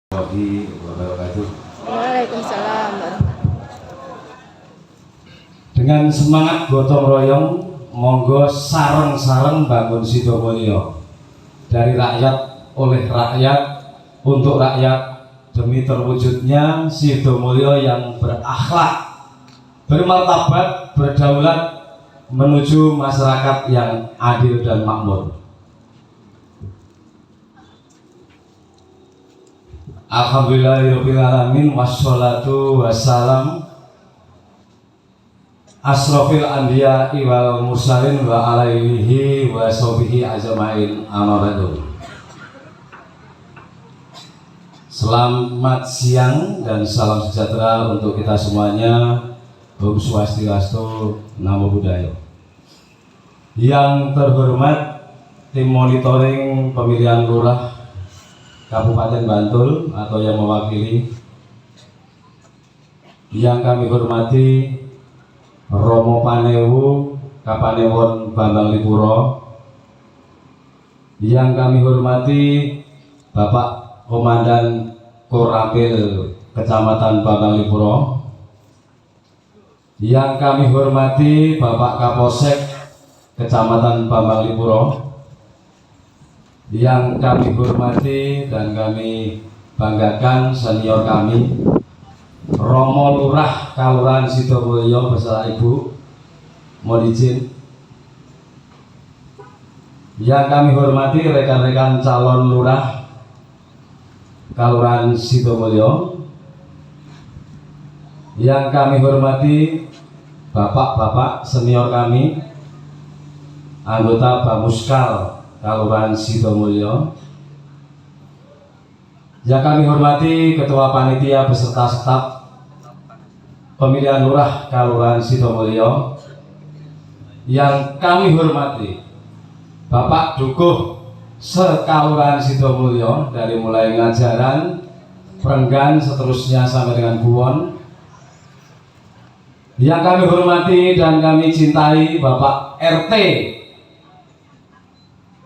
Warahmatullahi wabarakatuh. Waalaikumsalam. Dengan semangat gotong royong, monggo sareng-sareng bangun Sidomulyo. Dari rakyat, oleh rakyat, untuk rakyat, demi terwujudnya Sidomulyo yang berakhlak, bermartabat, berdaulat, menuju masyarakat yang adil dan makmur. Alhamdulillahirrahmanirrahim. Wassalatu wassalam asrofil anbiya wal mursalin wa alaihi wa sahbihi ajmain amabadu. Selamat siang dan salam sejahtera untuk kita semuanya. Om Swastiastu, Namo Buddhaya. Yang terhormat tim monitoring pemilihan lurah Kabupaten Bantul atau yang mewakili, yang kami hormati Romo Panewu Kapanewon Bambang Lipuro, yang kami hormati Bapak Komandan Koramil Kecamatan Bambang Lipuro, yang kami hormati Bapak Kapolsek Kecamatan Bambang Lipuro, yang kami hormati dan kami banggakan senior kami Romo Lurah Kelurahan Sidomulyo beserta Ibu, mohon izin. Yang kami hormati rekan-rekan calon lurah Kelurahan Sidomulyo, yang kami hormati bapak-bapak senior kami anggota Bamuskal Kelurahan Sidomulyo, yang kami hormati Ketua Panitia beserta staf pemilihan lurah Kelurahan Sidomulyo, yang kami hormati Bapak Dukuh se-Kelurahan Sidomulyo dari mulai ngajaran, perenggan, seterusnya sampai dengan buwon, yang kami hormati dan kami cintai Bapak RT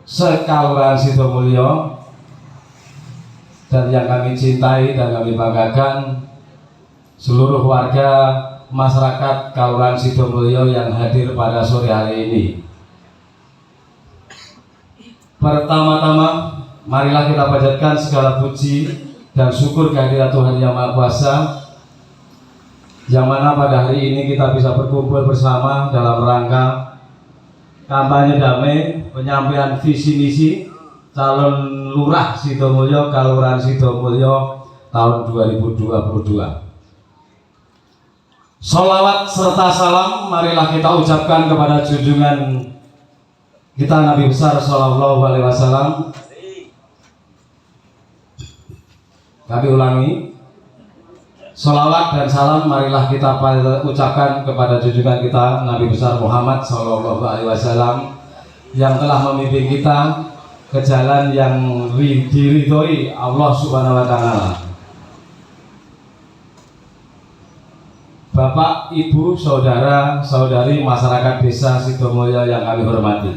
se-Kelurahan Sidomulyo, dan yang kami cintai dan kami banggakan seluruh warga masyarakat Kelurahan Sidomulyo yang hadir pada sore hari ini. Pertama-tama, marilah kita panjatkan segala puji dan syukur kehadirat Tuhan Yang Maha Kuasa, yang mana pada hari ini kita bisa berkumpul bersama dalam rangka kampanye damai penyampaian visi misi calon lurah Sidomulyo Kelurahan Sidomulyo tahun 2022. Sholawat serta salam marilah kita ucapkan kepada junjungan kita Nabi besar Sallallahu Alaihi Wasallam. Kami ulangi, sholawat dan salam marilah kita ucapkan kepada junjungan kita Nabi besar Muhammad Sallallahu Alaihi Wasallam, yang telah memimpin kita ke jalan yang diridhoi Allah Subhanahu Wa Taala. Bapak, Ibu, Saudara, Saudari masyarakat Desa Sidomulyo yang kami hormati,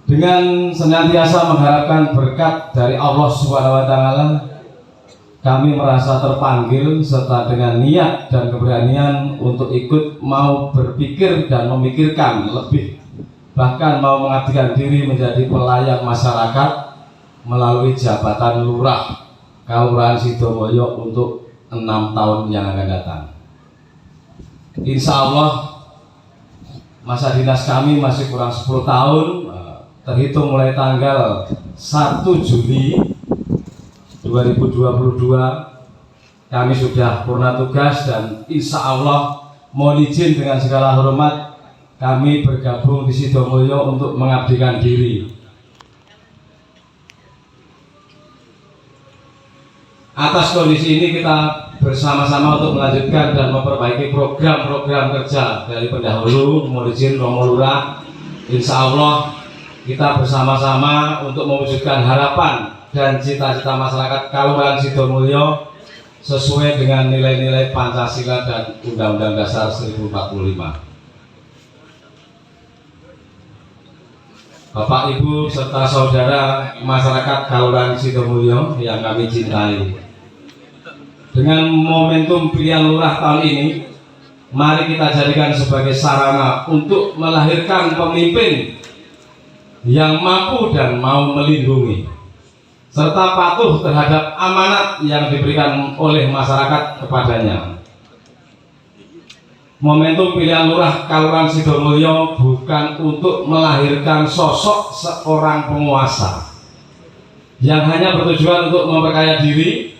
dengan senantiasa mengharapkan berkat dari Allah Subhanahu Wa Taala, kami merasa terpanggil serta dengan niat dan keberanian untuk ikut mau berpikir dan memikirkan lebih, bahkan mau mengabdikan diri menjadi pelayan masyarakat melalui jabatan lurah Kelurahan Sidomulyo untuk 6 tahun yang akan datang. Insya Allah masa dinas kami masih kurang 10 tahun, terhitung mulai tanggal 1 Juli 2022 kami sudah purna tugas, dan insya Allah mohon izin dengan segala hormat kami bergabung di Sidomulyo untuk mengabdikan diri. Atas kondisi ini kita bersama-sama untuk melanjutkan dan memperbaiki program-program kerja dari pendahulu. Mohon izin Romo Lurah, insya Allah kita bersama-sama untuk mewujudkan harapan dan cita-cita masyarakat Kelurahan Sidomulyo sesuai dengan nilai-nilai Pancasila dan Undang-Undang Dasar 1045. Bapak Ibu serta saudara masyarakat Kelurahan Sidomulyo yang kami cintai. Dengan momentum pilihan lurah tahun ini, mari kita jadikan sebagai sarana untuk melahirkan pemimpin yang mampu dan mau melindungi serta patuh terhadap amanat yang diberikan oleh masyarakat kepadanya. Momentum pilihan lurah Kelurahan Sidomulyo bukan untuk melahirkan sosok seorang penguasa yang hanya bertujuan untuk memperkaya diri,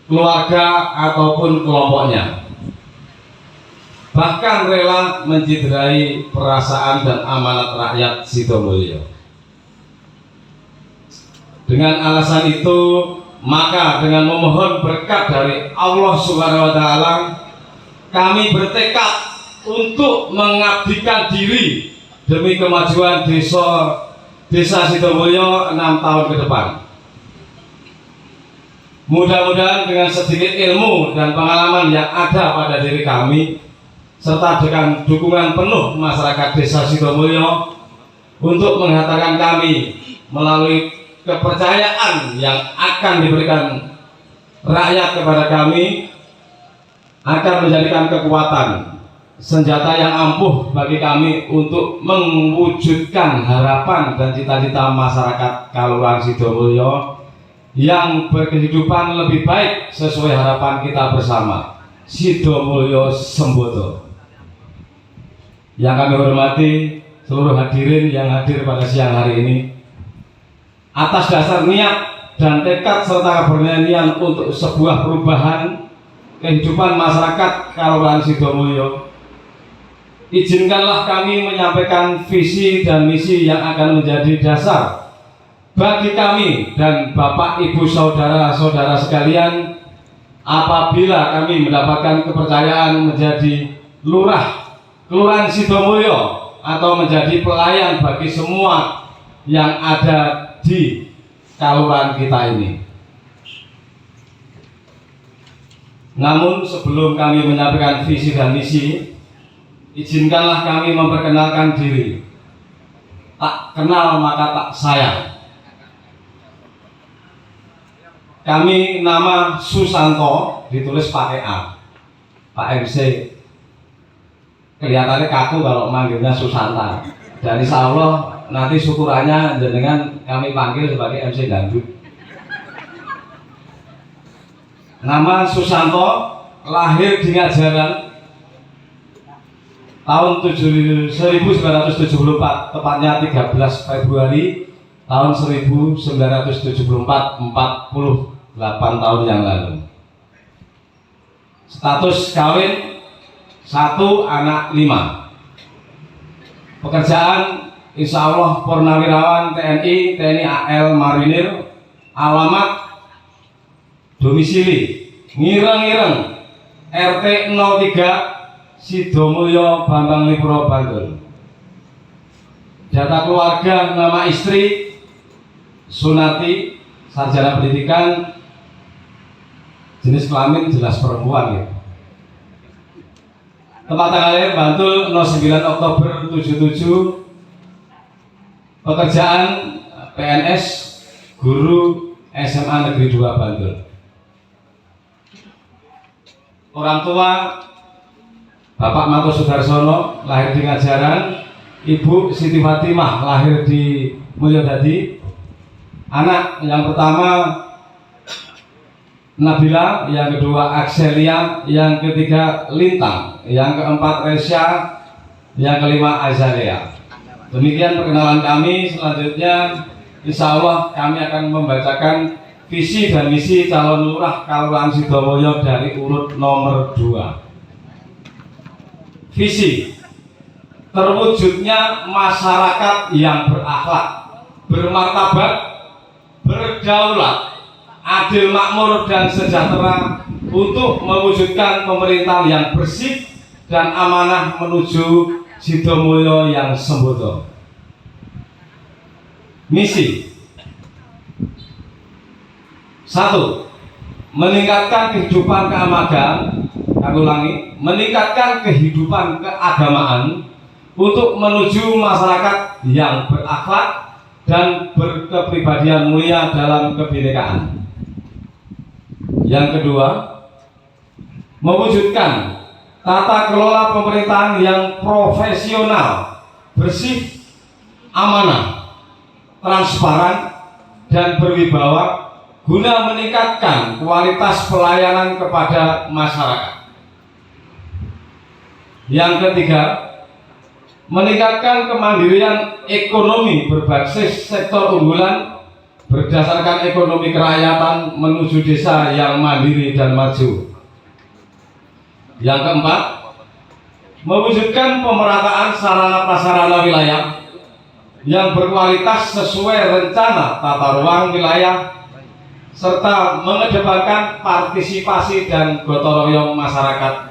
keluarga ataupun kelompoknya, bahkan rela menciderai perasaan dan amanat rakyat Sidomulyo. Dengan alasan itu, maka dengan memohon berkat dari Allah Subhanahu wa Ta'ala, kami bertekad untuk mengabdikan diri demi kemajuan desa Sidomulyo 6 tahun ke depan. Mudah-mudahan dengan sedikit ilmu dan pengalaman yang ada pada diri kami, serta dengan dukungan penuh masyarakat desa Sidomulyo untuk menghantarkan kami melalui kepercayaan yang akan diberikan rakyat kepada kami, akan menjadikan kekuatan, senjata yang ampuh bagi kami untuk mewujudkan harapan dan cita-cita masyarakat Kelurahan Sidomulyo yang berkehidupan lebih baik sesuai harapan kita bersama. Sidomulyo Sembodo. Yang kami hormati seluruh hadirin yang hadir pada siang hari ini, atas dasar niat dan tekad serta keberanian untuk sebuah perubahan kehidupan masyarakat Kelurahan Sidomulyo, izinkanlah kami menyampaikan visi dan misi yang akan menjadi dasar bagi kami dan Bapak Ibu saudara-saudara sekalian apabila kami mendapatkan kepercayaan menjadi lurah Kelurahan Sidomulyo atau menjadi pelayan bagi semua yang ada di kelurahan kita ini. Namun sebelum kami menyampaikan visi dan misi, izinkanlah kami memperkenalkan diri. Tak kenal maka tak sayang. Kami nama Susanto, ditulis pakai A. Pak MC kelihatannya kaku kalau manggilnya Susanta. Dan insya Allah nanti syukurannya dengan kami panggil sebagai MC Dangdut. Nama Susanto, lahir di Ngajaran tahun 1974, tepatnya 13 Februari tahun 1974, 48 tahun yang lalu. Status kawin 1 anak 5. Pekerjaan insya Allah Purnawirawan TNI, TNI AL Marinir. Alamat domisili Ngireng-Ngireng, RT 03, Sidomulyo, Bambang Lipuro, Bantul. Data keluarga, nama istri Sunati, sarjana pendidikan, jenis kelamin jelas perempuan ya. Tempat tanggal lahir Bantul 09 Oktober 77. Pekerjaan PNS, guru SMA Negeri 2 Bantul. Orang tua Bapak Manto Sudarsono, lahir di Ngajaran. Ibu Siti Fatimah, lahir di Mulyodadi. Anak yang pertama Nabila, yang kedua Akselia, yang ketiga Lintang, yang keempat Resya, yang kelima Azalia. Demikian perkenalan kami. Selanjutnya insya Allah kami akan membacakan visi dan misi calon lurah Kelurahan Sidomulyo dari urut nomor 2. Visi: terwujudnya masyarakat yang berakhlak, bermartabat, berdaulat, adil makmur dan sejahtera untuk mewujudkan pemerintahan yang bersih dan amanah menuju Sidomulyo yang sembodo. Misi: 1. Meningkatkan kehidupan keagamaan, meningkatkan kehidupan keagamaan untuk menuju masyarakat yang berakhlak dan berkepribadian mulia dalam kebinekaan. Yang kedua, mewujudkan tata kelola pemerintahan yang profesional, bersih, amanah, transparan, dan berwibawa guna meningkatkan kualitas pelayanan kepada masyarakat. Yang ketiga, meningkatkan kemandirian ekonomi berbasis sektor unggulan berdasarkan ekonomi kerakyatan menuju desa yang mandiri dan maju. Yang keempat, mewujudkan pemerataan sarana prasarana wilayah yang berkualitas sesuai rencana tata ruang wilayah serta mengedepankan partisipasi dan gotong royong masyarakat.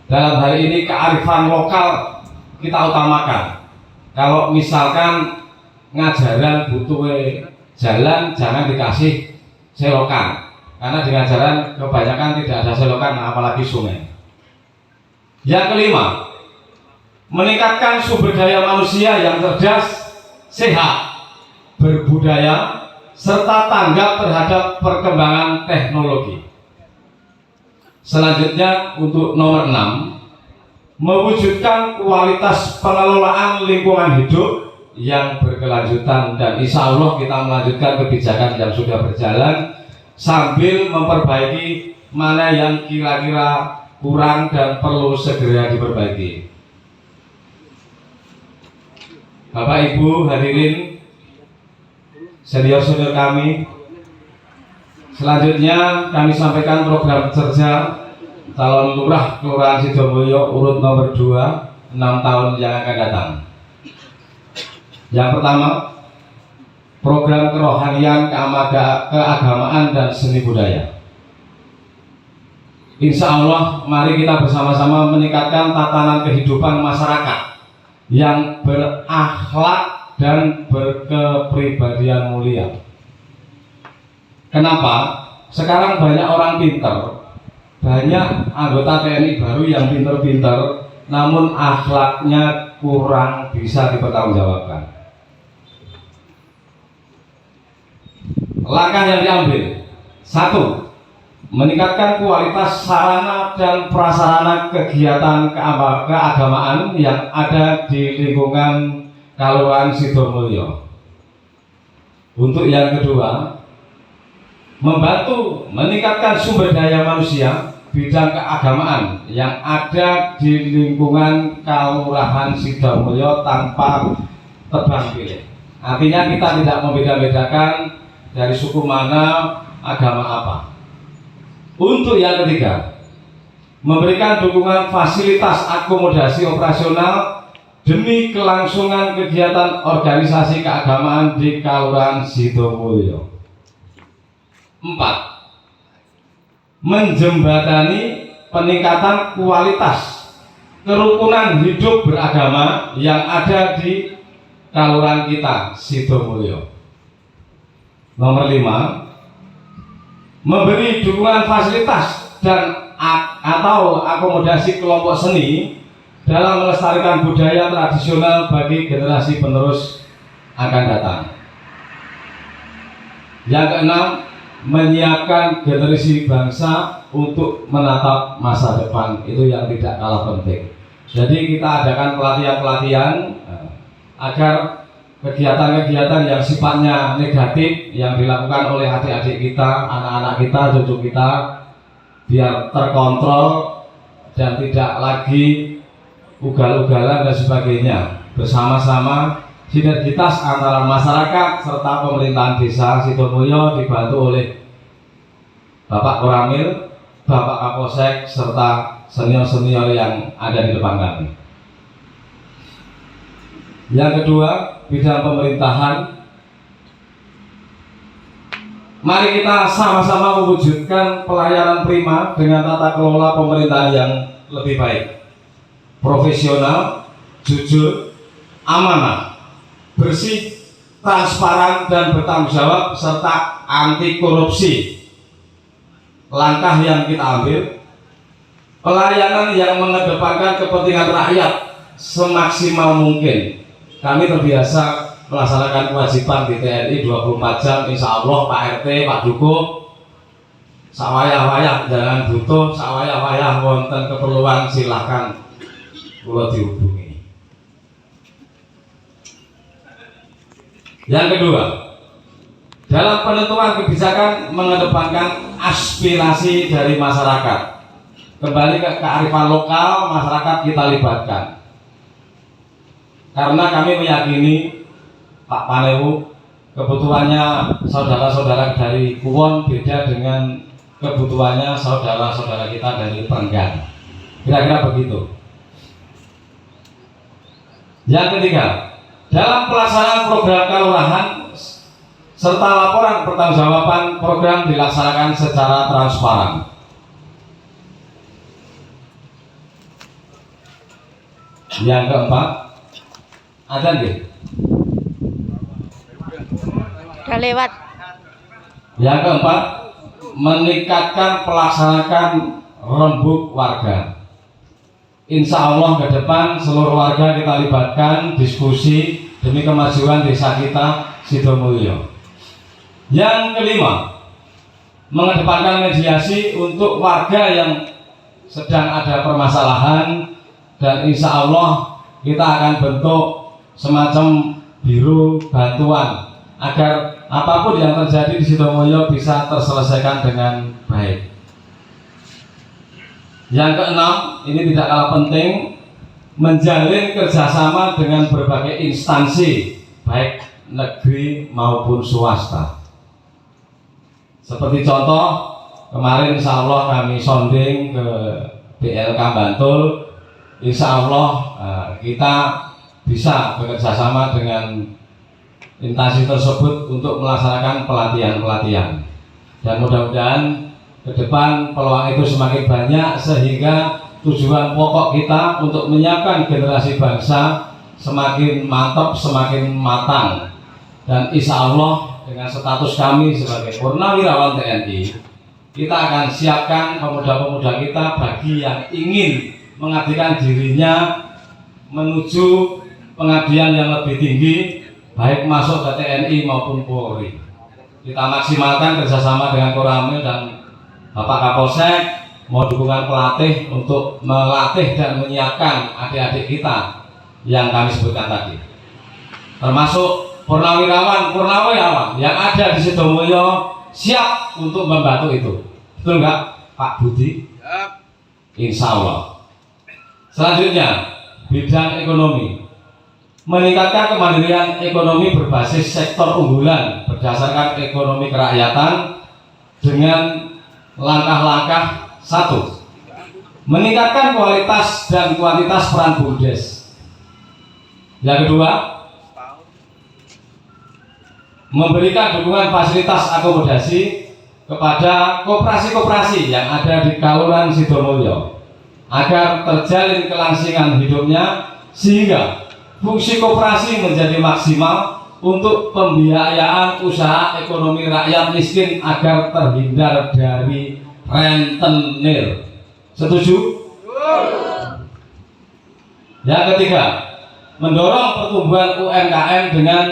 Dalam hal ini kearifan lokal kita utamakan. Kalau misalkan ngajaran butuh jalan, jangan dikasih selokan, karena di ngajaran kebanyakan tidak ada selokan, apalagi sungai. Yang kelima, meningkatkan sumber daya manusia yang cerdas, sehat, berbudaya, serta tanggap terhadap perkembangan teknologi. Selanjutnya untuk nomor 6, mewujudkan kualitas pengelolaan lingkungan hidup yang berkelanjutan, dan insya Allah kita melanjutkan kebijakan yang sudah berjalan sambil memperbaiki mana yang kira-kira kurang dan perlu segera diperbaiki. Bapak Ibu hadirin senior-senior kami, selanjutnya kami sampaikan program kerja calon lurah Kelurahan Sidomulyo urut nomor 2 6 tahun yang akan datang. Yang pertama, program kerohanian, keagamaan, dan seni budaya. Insya Allah mari kita bersama-sama meningkatkan tatanan kehidupan masyarakat yang berakhlak dan berkepribadian mulia. Kenapa? Sekarang banyak orang pintar, banyak anggota TNI baru yang pintar-pintar, namun akhlaknya kurang bisa dipertanggungjawabkan. Langkah yang diambil: 1. Meningkatkan kualitas sarana dan prasarana kegiatan keagamaan yang ada di lingkungan Kelurahan Sidomulyo. Untuk yang kedua, membantu meningkatkan sumber daya manusia bidang keagamaan yang ada di lingkungan Kelurahan Sidomulyo tanpa tebang pilih. Artinya kita tidak membeda-bedakan dari suku mana, agama apa. Untuk yang ketiga, memberikan dukungan fasilitas akomodasi operasional demi kelangsungan kegiatan organisasi keagamaan di Kelurahan Sidomulyo. 4. Menjembatani peningkatan kualitas kerukunan hidup beragama yang ada di Kelurahan kita Sidomulyo. Nomor 5, memberi dukungan fasilitas dan atau akomodasi kelompok seni dalam melestarikan budaya tradisional bagi generasi penerus akan datang. Yang keenam, menyiapkan generasi bangsa untuk menatap masa depan, itu yang tidak kalah penting. Jadi kita adakan pelatihan-pelatihan agar kegiatan-kegiatan yang sifatnya negatif yang dilakukan oleh adik-adik kita, anak-anak kita, cucu kita, biar terkontrol dan tidak lagi ugal-ugalan dan sebagainya. Bersama-sama sinergitas antara masyarakat serta pemerintahan desa Sidomulyo dibantu oleh Bapak Koramil, Bapak Kapolsek, serta senior-senior yang ada di depan kami. Yang kedua, bidang pemerintahan. Mari kita sama-sama mewujudkan pelayanan prima dengan tata kelola pemerintahan yang lebih baik, profesional, jujur, amanah, bersih, transparan, dan bertanggung jawab, serta anti korupsi. Langkah yang kita ambil: pelayanan yang mengedepankan kepentingan rakyat semaksimal mungkin. Kami terbiasa melaksanakan kewajiban di TNI 24 jam, insya Allah Pak RT, Pak Dukuh, sawayah-wayah jangan butuh, sawayah-wayah wonten keperluan silahkan kula dihubungi. Yang kedua, dalam penentuan kebijakan mengedepankan aspirasi dari masyarakat. Kembali ke kearifan lokal, masyarakat kita libatkan. Karena kami meyakini Pak Panewu, kebutuhannya saudara-saudara dari Kuwon beda dengan kebutuhannya saudara-saudara kita dari Prenggan. Kira-kira begitu. Yang ketiga, dalam pelaksanaan program kelurahan serta laporan pertanggungjawaban program dilaksanakan secara transparan. Yang keempat, ada nggih? Udah lewat. Yang keempat, meningkatkan pelaksanaan rembuk warga. Insya Allah ke depan seluruh warga kita libatkan diskusi demi kemajuan desa kita Sidomulyo. Yang kelima, mengedepankan mediasi untuk warga yang sedang ada permasalahan, dan insya Allah kita akan bentuk semacam biro bantuan agar apapun yang terjadi di Sidomulyo bisa terselesaikan dengan baik. Yang keenam, ini tidak kalah penting, menjalin kerjasama dengan berbagai instansi baik negeri maupun swasta. Seperti contoh, kemarin insya Allah kami sonding ke BLK Bantul, insya Allah kita bisa bekerjasama dengan instansi tersebut untuk melaksanakan pelatihan-pelatihan, dan mudah-mudahan ke depan peluang itu semakin banyak sehingga tujuan pokok kita untuk menyiapkan generasi bangsa semakin mantap, semakin matang. Dan insya Allah dengan status kami sebagai purnawirawan TNI, kita akan siapkan pemuda-pemuda kita bagi yang ingin mengabdikan dirinya menuju pengabdian yang lebih tinggi, baik masuk ke TNI maupun Polri. Kita maksimalkan kerjasama dengan Koramil dan Bapak Kapolsek, mau dukungan pelatih untuk melatih dan menyiapkan adik-adik kita yang kami sebutkan tadi, termasuk purnawirawan yang ada di Sidomulyo siap untuk membantu itu. Betul nggak Pak Budi? Insya Allah. Selanjutnya, bidang ekonomi, meningkatkan kemandirian ekonomi berbasis sektor unggulan berdasarkan ekonomi kerakyatan dengan langkah-langkah. Satu, meningkatkan kualitas dan kuantitas peran BUMDes. Yang kedua, memberikan dukungan fasilitas akomodasi kepada koperasi-koperasi yang ada di Kelurahan Sidomulyo agar terjalin kelangsingan hidupnya, sehingga fungsi koperasi menjadi maksimal untuk pembiayaan usaha ekonomi rakyat miskin agar terhindar dari rentenir. Setuju? Yang ketiga, mendorong pertumbuhan UMKM dengan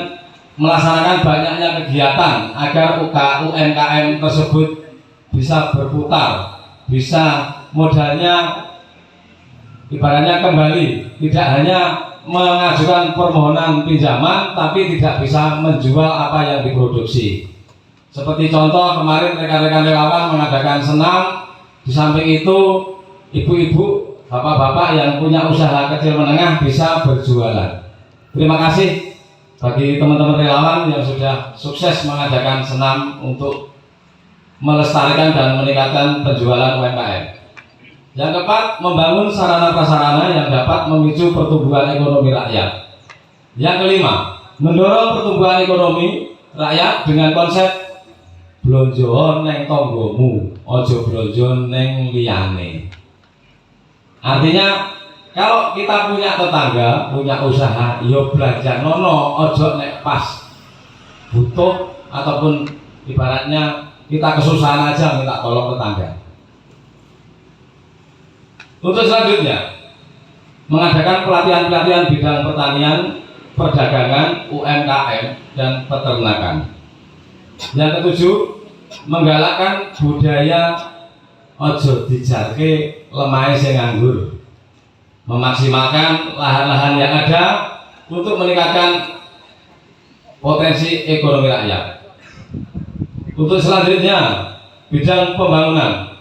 melaksanakan banyaknya kegiatan agar UMKM tersebut bisa berputar, bisa modalnya ibaratnya kembali, tidak hanya mengajukan permohonan pinjaman tapi tidak bisa menjual apa yang diproduksi. Seperti contoh kemarin rekan-rekan relawan mengadakan senam, di samping itu ibu-ibu, bapak-bapak yang punya usaha kecil menengah bisa berjualan. Terima kasih bagi teman-teman relawan yang sudah sukses mengadakan senam untuk melestarikan dan meningkatkan penjualan UMKM. Yang keempat, membangun sarana-prasarana yang dapat memicu pertumbuhan ekonomi rakyat. Yang kelima, mendorong pertumbuhan ekonomi rakyat dengan konsep blonjo neng tonggomu, ojo blonjo neng liyane. Artinya, kalau kita punya tetangga, punya usaha, yo belanja nono, ojo nek pas butuh ataupun ibaratnya kita kesusahan aja minta tolong tetangga. Untuk selanjutnya, mengadakan pelatihan-pelatihan bidang pertanian, perdagangan, UMKM, dan peternakan. Yang ketujuh, menggalakkan budaya ojo dijarke lemahe sing nganggur, memaksimalkan lahan-lahan yang ada untuk meningkatkan potensi ekonomi rakyat. Untuk selanjutnya, bidang pembangunan,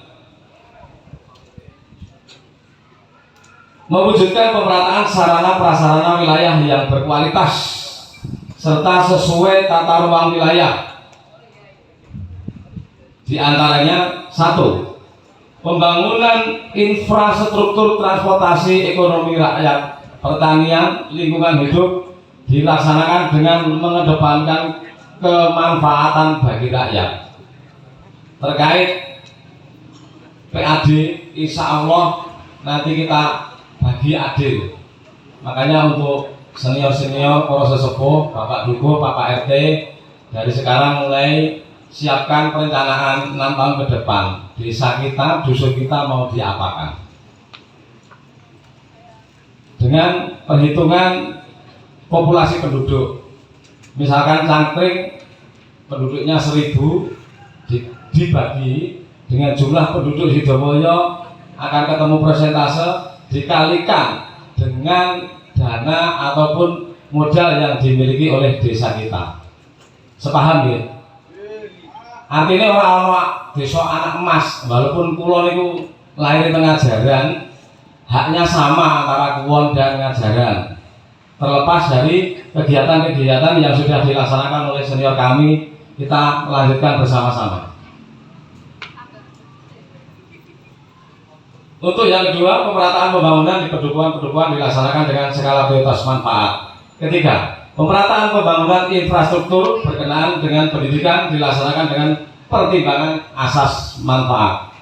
mewujudkan pemerataan sarana prasarana wilayah yang berkualitas serta sesuai tata ruang wilayah. Di antaranya, 1. Pembangunan infrastruktur transportasi ekonomi rakyat, pertanian, lingkungan hidup dilaksanakan dengan mengedepankan kemanfaatan bagi rakyat. Terkait PAD, insya Allah nanti kita bagi adil. Makanya untuk senior-senior, para sesepuh, Bapak Dukuh, Bapak RT, dari sekarang mulai siapkan perencanaan 6 tahun ke depan. Desa kita, dusun kita mau diapakan, dengan perhitungan populasi penduduk. Misalkan Cangkring penduduknya 1000, dibagi dengan jumlah penduduk Sidowoyo akan ketemu persentase, dikalikan dengan dana ataupun modal yang dimiliki oleh desa kita. Sepaham ya? Artinya orang-orang desa anak emas, walaupun kulon itu lahir tengah jaran, haknya sama antara kulon dan ngajaran, terlepas dari kegiatan-kegiatan yang sudah dilaksanakan oleh senior kami, kita lanjutkan bersama-sama. Untuk yang kedua, pemerataan pembangunan di pedukuhan-pedukuhan dilaksanakan dengan skala prioritas manfaat. Ketiga, pemerataan pembangunan infrastruktur berkenaan dengan pendidikan dilaksanakan dengan pertimbangan asas manfaat.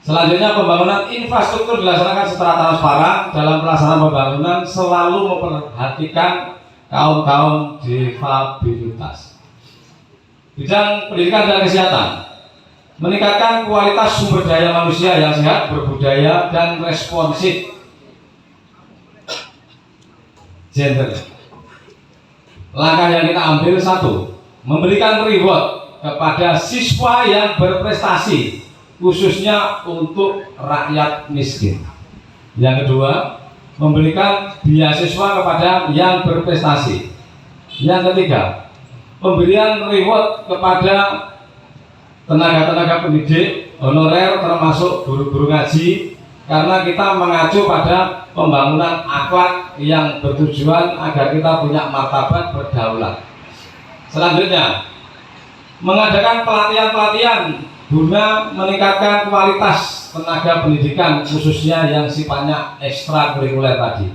Selanjutnya, pembangunan infrastruktur dilaksanakan secara transparan. Dalam pelaksanaan pembangunan selalu memperhatikan kaum-kaum difabilitas. Bidang pendidikan dan kesehatan, meningkatkan kualitas sumber daya manusia yang sehat, berbudaya, dan responsif. Gender. Langkah yang kita ambil, 1. Memberikan reward kepada siswa yang berprestasi, khususnya untuk rakyat miskin. Yang kedua, memberikan beasiswa kepada yang berprestasi. Yang ketiga, pemberian reward kepada tenaga-tenaga pendidik honorer termasuk guru-guru ngaji, karena kita mengacu pada pembangunan akhlak yang bertujuan agar kita punya martabat berdaulat. Selanjutnya, mengadakan pelatihan-pelatihan guna meningkatkan kualitas tenaga pendidikan, khususnya yang sifatnya ekstrakurikuler tadi.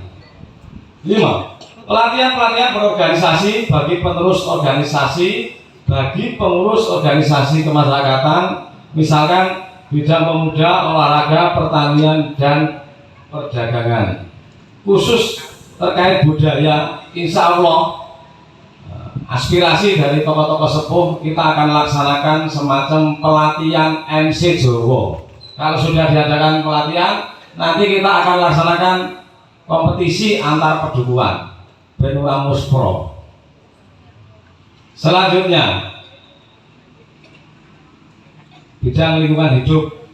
5. Pelatihan-pelatihan berorganisasi bagi penerus organisasi, bagi pengurus organisasi kemasyarakatan, misalkan bidang pemuda, olahraga, pertanian, dan perdagangan. Khusus terkait budaya, insya Allah aspirasi dari tokoh-tokoh sepuh kita akan laksanakan semacam pelatihan MC Jowo. Kalau sudah diadakan pelatihan, nanti kita akan laksanakan kompetisi antar pedukuhan Benuramus Pro. Selanjutnya, bidang lingkungan hidup,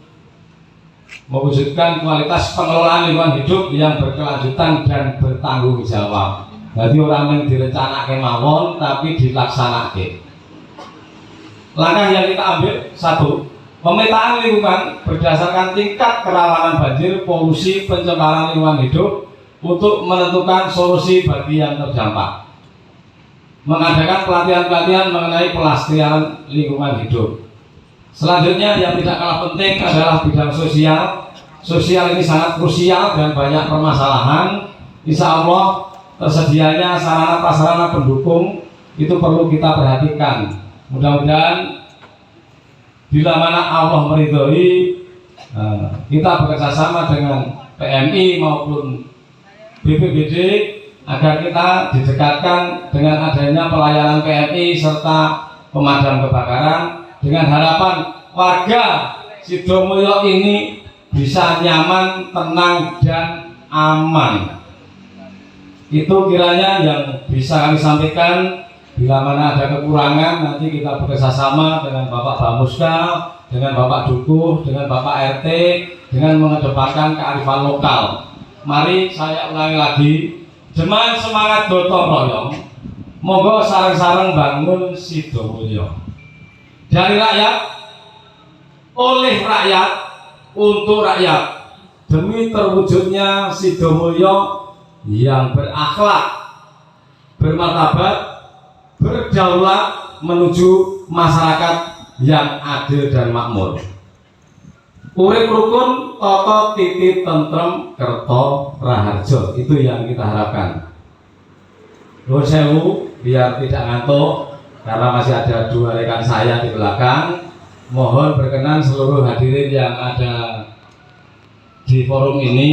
mewujudkan kualitas pengelolaan lingkungan hidup yang berkelanjutan dan bertanggung jawab. Jadi orang yang direncanakan mawon tapi dilaksanakan. Langkah yang kita ambil, 1. Pemetaan lingkungan berdasarkan tingkat kerawanan banjir, polusi, pencemaran lingkungan hidup untuk menentukan solusi bagi yang terdampak. Mengadakan pelatihan-pelatihan mengenai pelestarian lingkungan hidup. Selanjutnya yang tidak kalah penting adalah bidang sosial. Sosial ini sangat krusial dan banyak permasalahan. Insya Allah tersedianya sarana prasarana pendukung itu perlu kita perhatikan. Mudah-mudahan bila mana Allah meridhoi, kita bekerjasama dengan PMI maupun BPBD agar kita didekatkan dengan adanya pelayanan PMI serta pemadam kebakaran, dengan harapan warga Sidomulyo ini bisa nyaman, tenang, dan aman. Itu kiranya yang bisa kami sampaikan. Bila mana ada kekurangan, nanti kita bekerjasama dengan Bapak Bamuska, dengan Bapak Dukuh, dengan Bapak RT, dengan mengedepankan kearifan lokal. Mari saya ulangi lagi, dengan semangat gotong royong, monggo sareng-sareng bangun Sidomulyo. Dari rakyat, oleh rakyat, untuk rakyat, demi terwujudnya Sidomulyo yang berakhlak, bermartabat, berdaulat menuju masyarakat yang adil dan makmur. Urip rukun, toto titi tentrem, kerto raharjo. Itu yang kita harapkan. Nuwun sewu, biar tidak ngantuk, karena masih ada 2 rekan saya di belakang. Mohon berkenan seluruh hadirin yang ada di forum ini,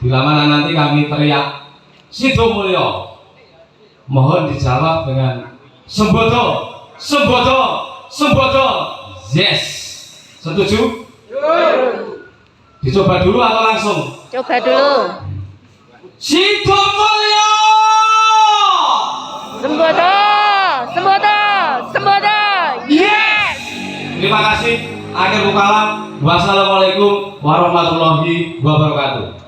bila mana nanti kami teriak Sidomulyo, mohon dijawab dengan Sembodo, Sembodo, Sembodo. Yes. Setuju? Dicoba dulu atau langsung? Coba dulu. Sidomulyo. Sembodo, sembodo, sembodo. Yes. Terima kasih. Akhir kalam. Wassalamualaikum warahmatullahi wabarakatuh.